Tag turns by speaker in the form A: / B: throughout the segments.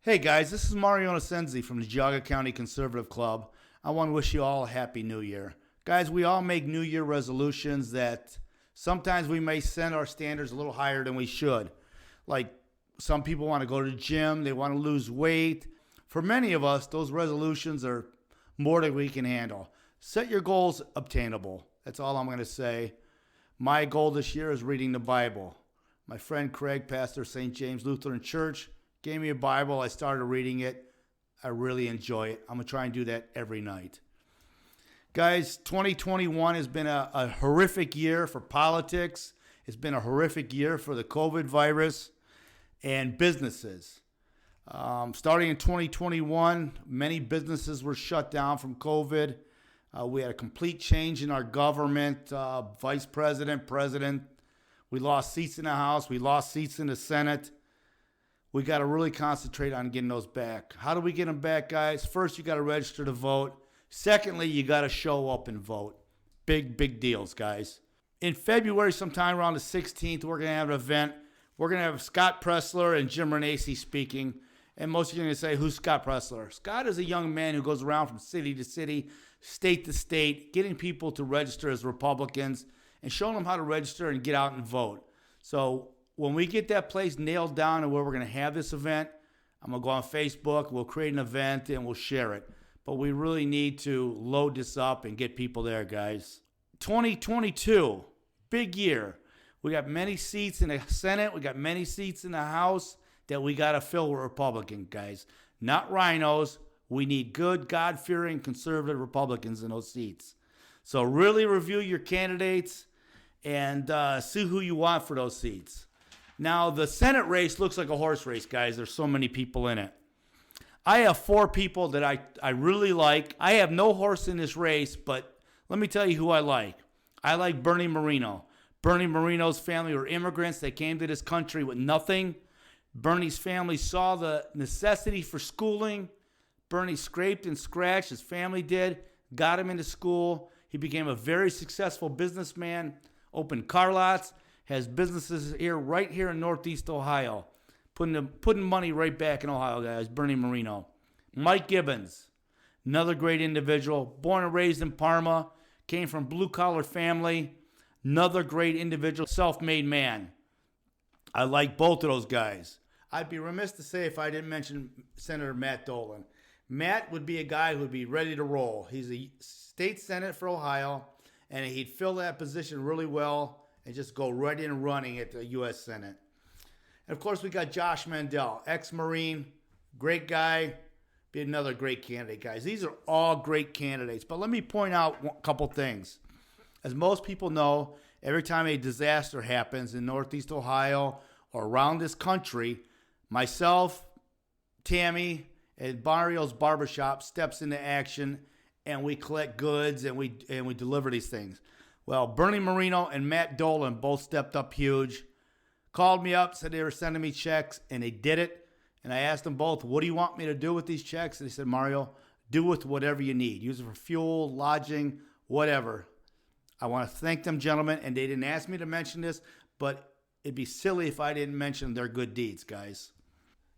A: Hey guys, this is Mario Nosenzi from the Geauga County Conservative Club. I want to wish you all a happy new year. Guys, we all make new year resolutions that sometimes we may set our standards a little higher than we should. Like some people want to go to the gym, they want to lose weight. For many of us, those resolutions are more than we can handle. Set your goals obtainable. That's all I'm going to say. My goal this year is reading the Bible. My friend Craig, pastor of St. James Lutheran Church, gave me a Bible. I started reading it. I really enjoy it. I'm going to try and do that every night. Guys, 2021 has been a horrific year for politics. It's been a horrific year for the COVID virus and businesses. Starting in 2021, many businesses were shut down from COVID. We had a complete change in our government, vice president, president. We lost seats in the House. We lost seats in the Senate. We got to really concentrate on getting those back. How do we get them back, guys? First, you got to register to vote. Secondly, you got to show up and vote. Big deals, guys. In February, sometime around the 16th, we're going to have an event. We're going to have Scott Pressler and Jim Renacci speaking. And most of you are going to say, who's Scott Pressler? Scott is a young man who goes around from city to city, state to state, getting people to register as Republicans and showing them how to register and get out and vote. So when we get that place nailed down and where we're going to have this event, I'm going to go on Facebook, we'll create an event, and we'll share it. But we really need to load this up and get people there, guys. 2022, big year. We got many seats in the Senate. We got many seats in the House that we got to fill with Republican guys. Not rhinos. We need good, God-fearing, conservative Republicans in those seats. So really review your candidates and see who you want for those seats. Now, the Senate race looks like a horse race, guys. There's so many people in it. I have four people that I really like. I have no horse in this race, but let me tell you who I like. I like Bernie Moreno. Bernie Moreno's family were immigrants. They came to this country with nothing. Bernie's family saw the necessity for schooling. Bernie scraped and scratched. His family did. Got him into school. He became a very successful businessman. Opened car lots. Has businesses right here in Northeast Ohio. Putting money right back in Ohio, guys. Bernie Moreno. Mike Gibbons. Another great individual. Born and raised in Parma. Came from blue-collar family. Another great individual. Self-made man. I like both of those guys. I'd be remiss to say if I didn't mention Senator Matt Dolan. Matt would be a guy who would be ready to roll. He's a state senate for Ohio, and he'd fill that position really well and just go right in running at the U.S. Senate. And, of course, we got Josh Mandel, ex-Marine, great guy, be another great candidate, guys. These are all great candidates. But let me point out a couple things. As most people know, every time a disaster happens in Northeast Ohio or around this country, myself, Tammy, and Mario's Barbershop steps into action, and we collect goods and we deliver these things. Well, Bernie Moreno and Matt Dolan both stepped up huge, called me up, said they were sending me checks, and they did it. And I asked them both, what do you want me to do with these checks? And they said, Mario, do with whatever you need. Use it for fuel, lodging, whatever. I want to thank them, gentlemen, and they didn't ask me to mention this, but it'd be silly if I didn't mention their good deeds, guys.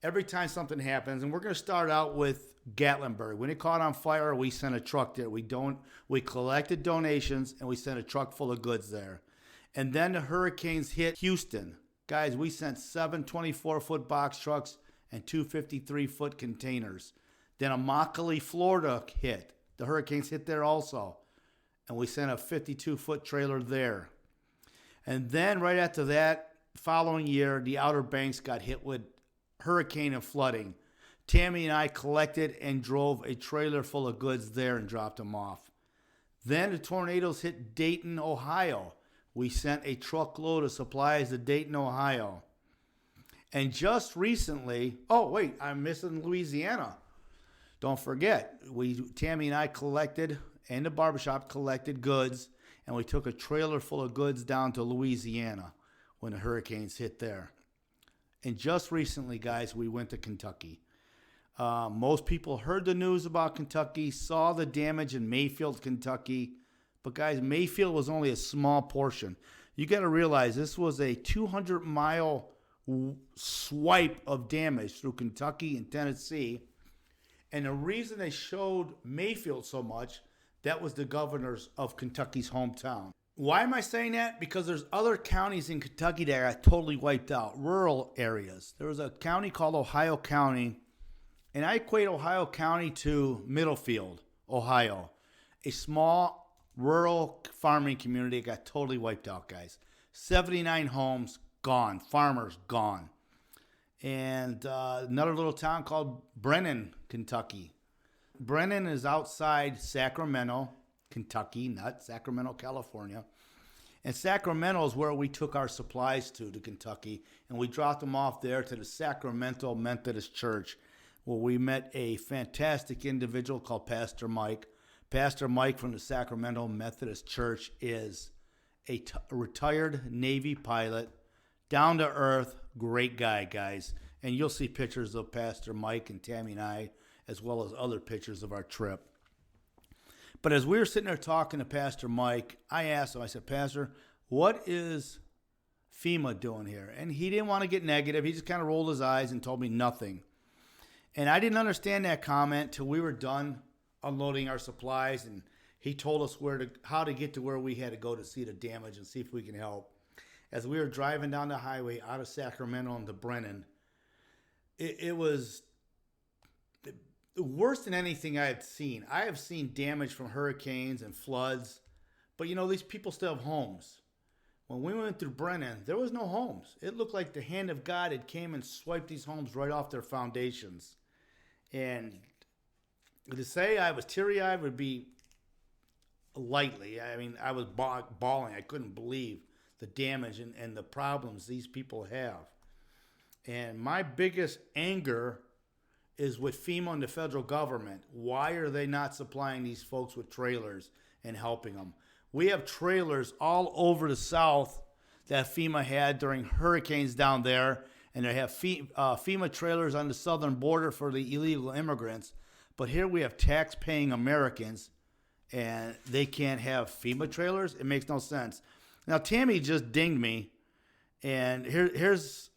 A: Every time something happens, and we're going to start out with Gatlinburg. When it caught on fire, we sent a truck there. We collected donations, and we sent a truck full of goods there. And then the hurricanes hit Houston. Guys, we sent 7 24-foot box trucks and 2 53-foot containers. Then Immokalee, Florida hit. The hurricanes hit there also. And we sent a 52-foot trailer there. And then right after that, following year, the Outer Banks got hit with hurricane and flooding. Tammy and I collected and drove a trailer full of goods there and dropped them off. Then the tornadoes hit Dayton, Ohio. We sent a truckload of supplies to Dayton, Ohio. And just recently, I'm missing Louisiana. Don't forget, Tammy and I collected, and the barbershop collected goods, and we took a trailer full of goods down to Louisiana when the hurricanes hit there. And just recently, guys, we went to Kentucky. Most people heard the news about Kentucky, saw the damage in Mayfield, Kentucky. But, guys, Mayfield was only a small portion. You got to realize this was a 200-mile swipe of damage through Kentucky and Tennessee. And the reason they showed Mayfield so much, that was the governor's of Kentucky's hometown. Why am I saying that? Because there's other counties in Kentucky that got totally wiped out, rural areas. There was a county called Ohio County, and I equate Ohio County to Middlefield, Ohio, a small rural farming community that got totally wiped out, guys. 79 homes gone, farmers gone. And another little town called Brennan, Kentucky. Brennan is outside Sacramento, Kentucky, not Sacramento, California. And Sacramento is where we took our supplies to Kentucky, and we dropped them off there to the Sacramento Methodist Church, where we met a fantastic individual called Pastor Mike. Pastor Mike from the Sacramento Methodist Church is a retired Navy pilot, down to earth, great guy, guys. And you'll see pictures of Pastor Mike and Tammy and I, as well as other pictures of our trip. But as we were sitting there talking to Pastor Mike, I asked him, I said, Pastor, what is FEMA doing here? And he didn't want to get negative. He just kind of rolled his eyes and told me nothing. And I didn't understand that comment till we were done unloading our supplies, and he told us how to get to where we had to go to see the damage and see if we can help. As we were driving down the highway out of Sacramento into Brennan, it was worse than anything I had seen. I have seen damage from hurricanes and floods, but these people still have homes. When we went through Brennan, there was no homes. It looked like the hand of God had came and swiped these homes right off their foundations. And to say I was teary-eyed would be lightly. I mean, I was bawling. I couldn't believe the damage and the problems these people have. And my biggest anger is with FEMA and the federal government. Why are they not supplying these folks with trailers and helping them? We have trailers all over the South that FEMA had during hurricanes down there, and they have FEMA trailers on the southern border for the illegal immigrants. But here we have tax-paying Americans, and they can't have FEMA trailers? It makes no sense. Now, Tammy just dinged me, and here's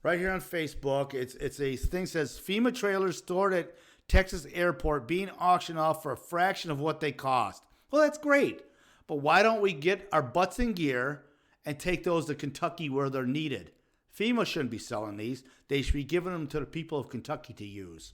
A: right here on Facebook. It's a thing that says FEMA trailers stored at Texas airport being auctioned off for a fraction of what they cost. Well, that's great, but why don't we get our butts in gear and take those to Kentucky where they're needed? FEMA shouldn't be selling these. They should be giving them to the people of Kentucky to use.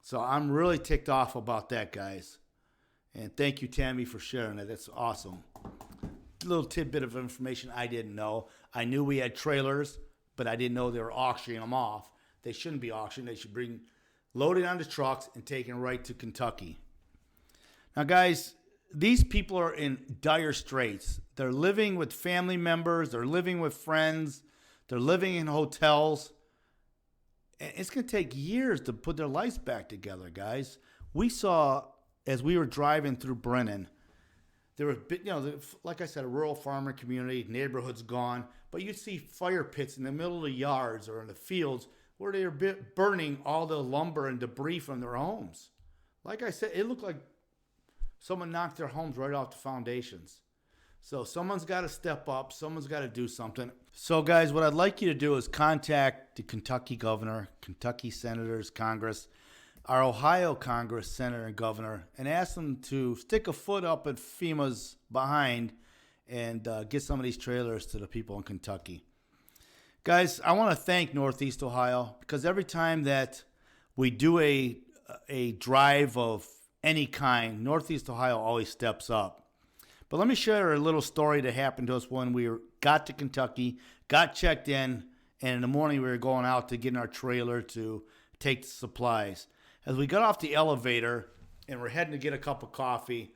A: So I'm really ticked off about that, guys. And thank you, Tammy, for sharing that. That's awesome. A little tidbit of information I didn't know. I knew we had trailers, but I didn't know they were auctioning them off. They shouldn't be auctioned. They should bring loaded onto trucks and taken right to Kentucky. Now, guys, these people are in dire straits. They're living with family members. They're living with friends. They're living in hotels. It's going to take years to put their lives back together, guys. We saw, as we were driving through Brennan, there was, like I said, a rural farmer community, neighborhoods gone, but you'd see fire pits in the middle of the yards or in the fields where they were burning all the lumber and debris from their homes. Like I said, it looked like someone knocked their homes right off the foundations. So someone's got to step up. Someone's got to do something. So, guys, what I'd like you to do is contact the Kentucky governor, Kentucky senators, Congress, our Ohio Congress, senator, and governor, and ask them to stick a foot up at FEMA's behind and get some of these trailers to the people in Kentucky. Guys, I want to thank Northeast Ohio, because every time that we do a drive of any kind, Northeast Ohio always steps up. But let me share a little story that happened to us when we got to Kentucky, got checked in, and in the morning we were going out to get in our trailer to take the supplies. As we got off the elevator and we're heading to get a cup of coffee,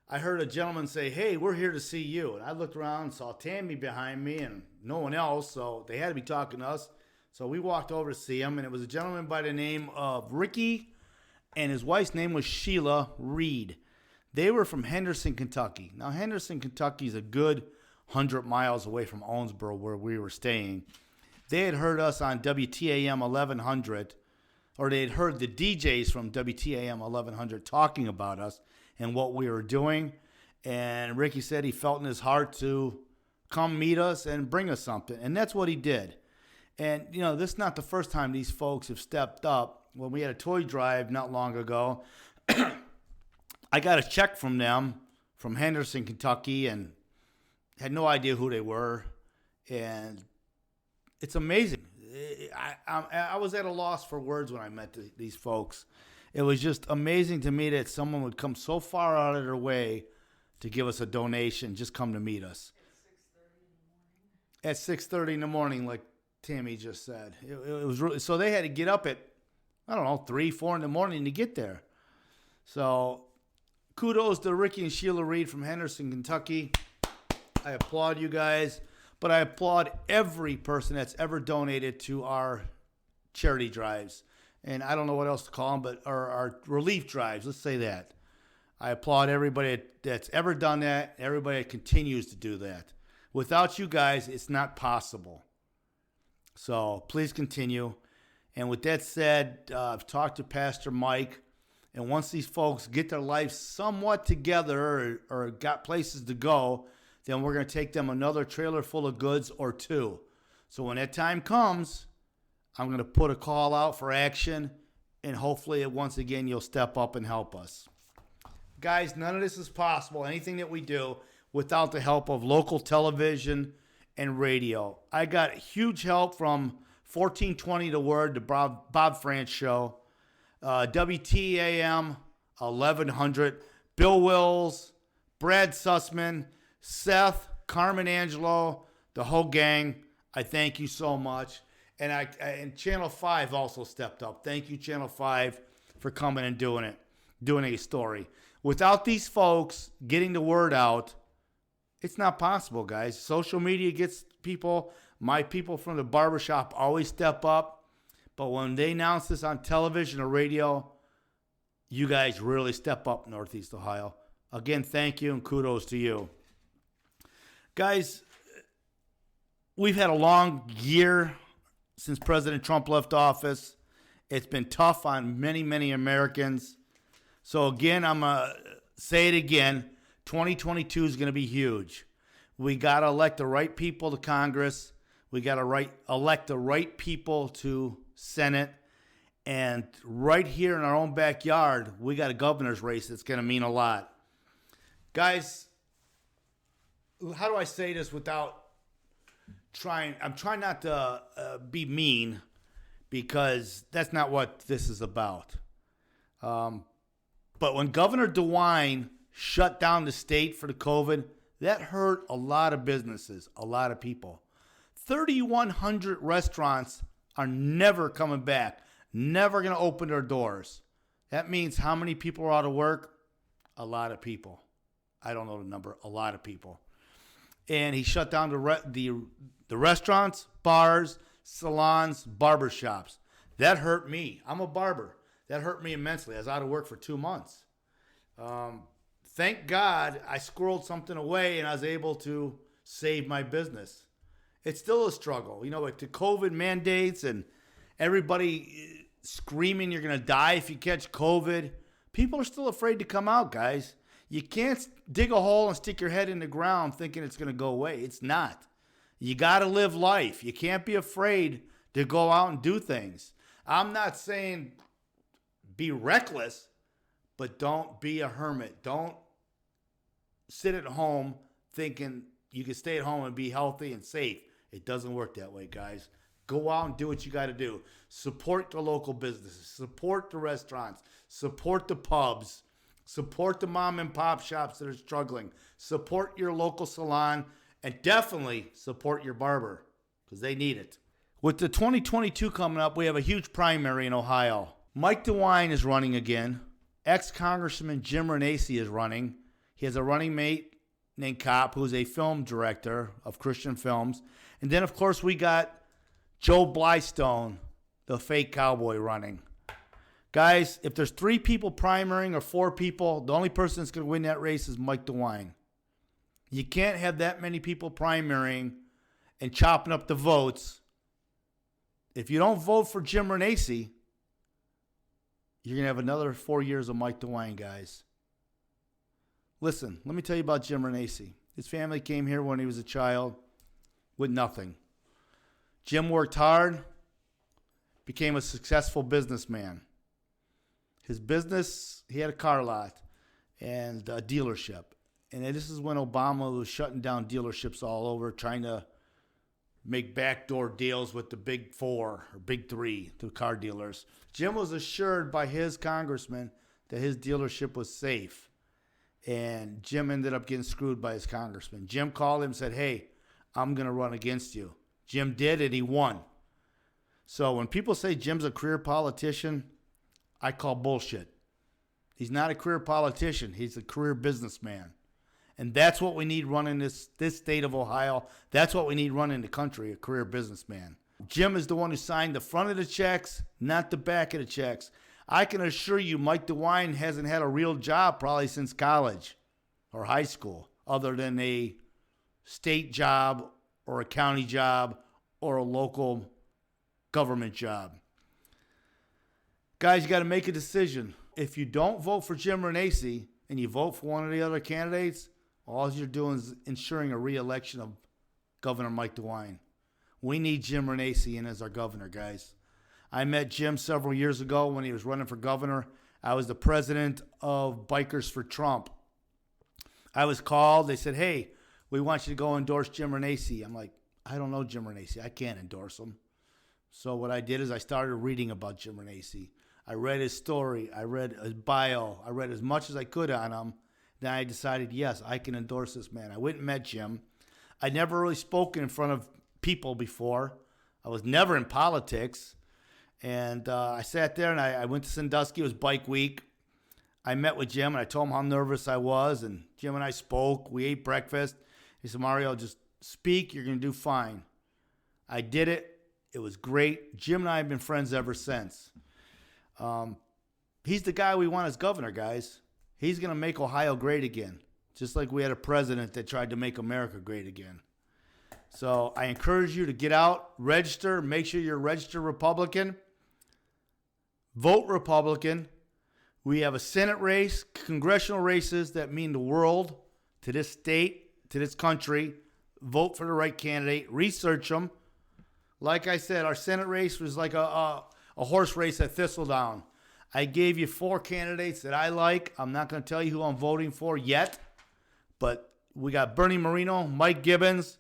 A: I heard a gentleman say, "Hey, we're here to see you." And I looked around and saw Tammy behind me and no one else, so they had to be talking to us. So we walked over to see him, and it was a gentleman by the name of Ricky, and his wife's name was Sheila Reed. They were from Henderson, Kentucky. Now, Henderson, Kentucky is a good 100 miles away from Owensboro, where we were staying. They had heard us on WTAM 1100, or they had heard the DJs from WTAM 1100 talking about us and what we were doing. And Ricky said he felt in his heart to come meet us and bring us something. And that's what he did. And, this is not the first time these folks have stepped up. When we had a toy drive not long ago, I got a check from them from Henderson, Kentucky, and had no idea who they were. And it's amazing. I was at a loss for words when I met these folks. It was just amazing to me that someone would come so far out of their way to give us a donation, just come to meet us. At 6:30 in the morning, like Tammy just said. It was really, so they had to get up at, 3, 4 in the morning to get there. So kudos to Ricky and Sheila Reed from Henderson, Kentucky. I applaud you guys, but I applaud every person that's ever donated to our charity drives. And I don't know what else to call them, but our relief drives, let's say that. I applaud everybody that's ever done that, everybody that continues to do that. Without you guys, it's not possible. So please continue. And with that said, I've talked to Pastor Mike, and once these folks get their life somewhat together or got places to go, then we're going to take them another trailer full of goods or two. So when that time comes, I'm going to put a call out for action, and hopefully once again you'll step up and help us. Guys, none of this is possible, anything that we do, without the help of local television and radio. I got huge help from 1420 The Word, the Bob France Show, WTAM 1100, Bill Wills, Brad Sussman, Seth, Carmen Angelo, the whole gang. I thank you so much. And Channel 5 also stepped up. Thank you, Channel 5, for coming and doing a story. Without these folks getting the word out, it's not possible, guys. Social media gets people. My people from the barbershop always step up. But when they announce this on television or radio, you guys really step up, Northeast Ohio. Again, thank you and kudos to you. Guys, we've had a long year since President Trump left office. It's been tough on many, many Americans. So again, I'm going to say it again. 2022 is going to be huge. We got to elect the right people to Congress. We got to elect the right people to Senate. And right here in our own backyard, we got a governor's race that's going to mean a lot. Guys, how do I say this without I'm trying not to be mean, because that's not what this is about. But when Governor DeWine shut down the state for the COVID, that hurt a lot of businesses, a lot of people. 3,100 restaurants are never coming back, never going to open their doors. That means how many people are out of work? A lot of people. I don't know the number, a lot of people. And he shut down the restaurants, bars, salons, barbershops. That hurt me. I'm a barber. That hurt me immensely. I was out of work for 2 months. Thank God I squirreled something away and I was able to save my business. It's still a struggle. With the COVID mandates and everybody screaming you're going to die if you catch COVID, people are still afraid to come out, guys. You can't dig a hole and stick your head in the ground thinking it's going to go away. It's not. You got to live life. You can't be afraid to go out and do things. I'm not saying be reckless, but don't be a hermit. Don't sit at home thinking you can stay at home and be healthy and safe. It doesn't work that way, guys. Go out and do what you got to do. Support the local businesses. Support the restaurants. Support the pubs. Support the mom and pop shops that are struggling. Support your local salon. And definitely support your barber, because they need it. With the 2022 coming up, we have a huge primary in Ohio. Mike DeWine is running again. Ex-Congressman Jim Renacci is running. He has a running mate named Kopp, who's a film director of Christian films. And then, of course, we got Joe Blystone, the fake cowboy, running. Guys, if there's 3 people primarying or 4 people, the only person that's going to win that race is Mike DeWine. You can't have that many people primarying and chopping up the votes. If you don't vote for Jim Renacci, you're going to have another 4 years of Mike DeWine, guys. Listen, let me tell you about Jim Renacci. His family came here when he was a child with nothing. Jim worked hard, became a successful businessman. His business, he had a car lot and a dealership. And this is when Obama was shutting down dealerships all over, trying to make backdoor deals with the big four or big three, the car dealers. Jim was assured by his congressman that his dealership was safe. And Jim ended up getting screwed by his congressman. Jim called him and said, hey, I'm going to run against you. Jim did, and he won. So when people say Jim's a career politician, I call bullshit. He's not a career politician. He's a career businessman. And that's what we need running this state of Ohio. That's what we need running the country, a career businessman. Jim is the one who signed the front of the checks, not the back of the checks. I can assure you Mike DeWine hasn't had a real job probably since college or high school, other than a state job or a county job or a local government job. Guys, you got to make a decision. If you don't vote for Jim Renacci and you vote for one of the other candidates, all you're doing is ensuring a re-election of Governor Mike DeWine. We need Jim Renacci in as our governor, guys. I met Jim several years ago when he was running for governor. I was the president of Bikers for Trump. I was called. They said, hey, we want you to go endorse Jim Renacci. I'm like, I don't know Jim Renacci. I can't endorse him. So what I did is I started reading about Jim Renacci. I read his story. I read his bio. I read as much as I could on him. Then I decided, yes, I can endorse this man. I went and met Jim. I'd never really spoken in front of people before. I was never in politics. And I sat there and I went to Sandusky. It was bike week. I met with Jim and I told him how nervous I was. And Jim and I spoke. We ate breakfast. He said, Mario, just speak. You're going to do fine. I did it. It was great. Jim and I have been friends ever since. He's the guy we want as governor, guys. He's going to make Ohio great again, just like we had a president that tried to make America great again. So I encourage you to get out, register, make sure you're a registered Republican. Vote Republican. We have a Senate race, congressional races that mean the world to this state, to this country. Vote for the right candidate. Research them. Like I said, our Senate race was like a horse race at Thistledown. I gave you 4 candidates that I like. I'm not going to tell you who I'm voting for yet, but we got Bernie Moreno, Mike Gibbons,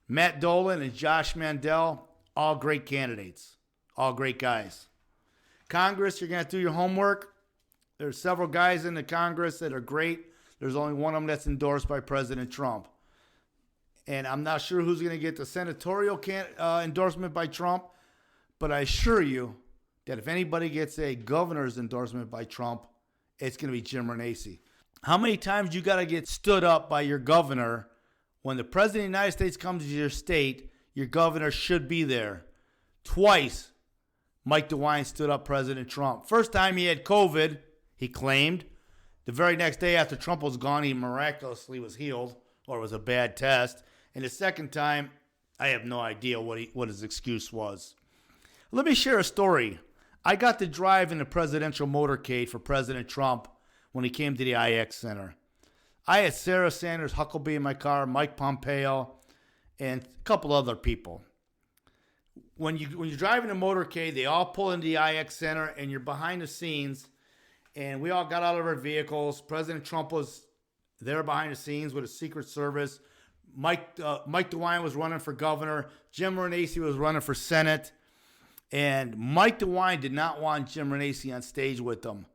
A: Matt Dolan, and Josh Mandel. All great candidates. All great guys. Congress, you're going to have to do your homework. There's several guys in the Congress that are great. There's only one of them that's endorsed by President Trump. And I'm not sure who's going to get the senatorial endorsement by Trump, but I assure you that if anybody gets a governor's endorsement by Trump, it's going to be Jim Renacci. How many times you got to get stood up by your governor? When the president of the United States comes to your state, your governor should be there. Twice, Mike DeWine stood up President Trump. First time he had COVID, he claimed. The very next day after Trump was gone, he miraculously was healed, or it was a bad test. And the second time, I have no idea what his excuse was. Let me share a story. I got to drive in the presidential motorcade for President Trump when he came to the IX Center. I had Sarah Sanders Huckabee in my car, Mike Pompeo, and a couple other people. When you're driving a motorcade, they all pull into the IX Center, and you're behind the scenes. And we all got out of our vehicles. President Trump was there behind the scenes with a Secret Service. Mike DeWine was running for governor. Jim Renacci was running for Senate. And Mike DeWine did not want Jim Renacci on stage with them.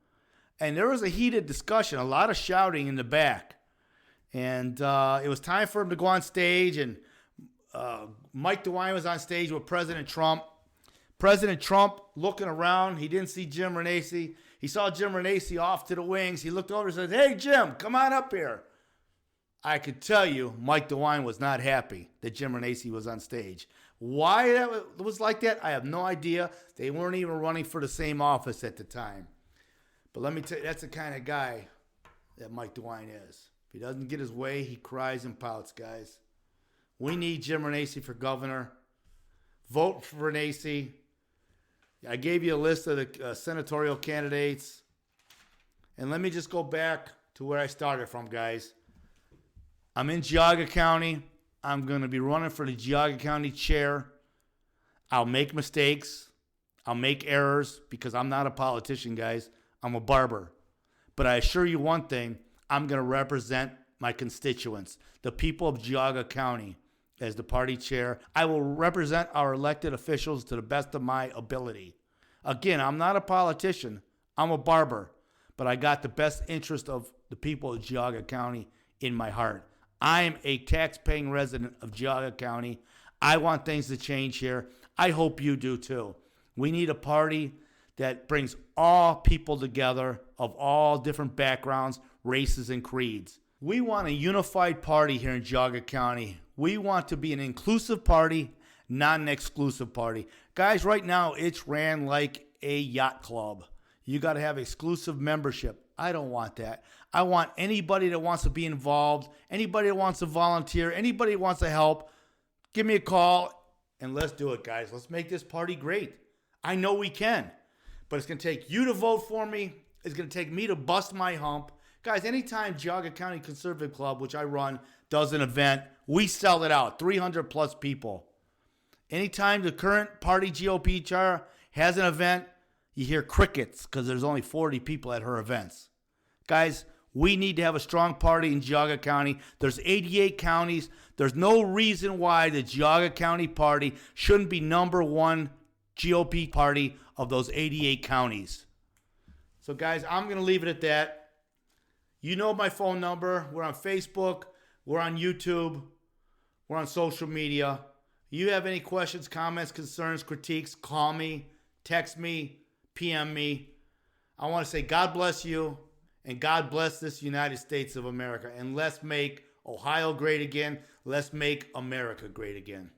A: And there was a heated discussion, a lot of shouting in the back. And it was time for him to go on stage. And Mike DeWine was on stage with President Trump. President Trump looking around. He didn't see Jim Renacci. He saw Jim Renacci off to the wings. He looked over and said, hey, Jim, come on up here. I could tell you Mike DeWine was not happy that Jim Renacci was on stage. Why that was like that, I have no idea. They weren't even running for the same office at the time. But let me tell you, that's the kind of guy that Mike DeWine is. If he doesn't get his way, he cries and pouts, guys. We need Jim Renacci for governor. Vote for Renacci. I gave you a list of the senatorial candidates. And let me just go back to where I started from, guys. I'm in Geauga County. I'm going to be running for the Geauga County chair. I'll make mistakes. I'll make errors because I'm not a politician, guys. I'm a barber. But I assure you one thing, I'm going to represent my constituents, the people of Geauga County. As the party chair, I will represent our elected officials to the best of my ability. Again, I'm not a politician. I'm a barber. But I got the best interest of the people of Geauga County in my heart. I'm a tax-paying resident of Geauga County. I want things to change here. I hope you do too. We need a party that brings all people together of all different backgrounds, races, and creeds. We want a unified party here in Geauga County. We want to be an inclusive party, not an exclusive party. Guys, right now it's ran like a yacht club. You got to have exclusive membership. I don't want that. I want anybody that wants to be involved, anybody that wants to volunteer, anybody that wants to help, give me a call and let's do it, guys. Let's make this party great. I know we can, but it's going to take you to vote for me. It's going to take me to bust my hump. Guys, anytime Geauga County Conservative Club, which I run, does an event, we sell it out, 300 plus people. Anytime the current party GOP chair has an event, you hear crickets because there's only 40 people at her events. Guys, we need to have a strong party in Geauga County. There's 88 counties. There's no reason why the Geauga County party shouldn't be number one GOP party of those 88 counties. So guys, I'm going to leave it at that. You know my phone number. We're on Facebook. We're on YouTube. We're on social media. You have any questions, comments, concerns, critiques, call me, text me, PM me. I want to say God bless you and God bless this United States of America. And let's make Ohio great again. Let's make America great again.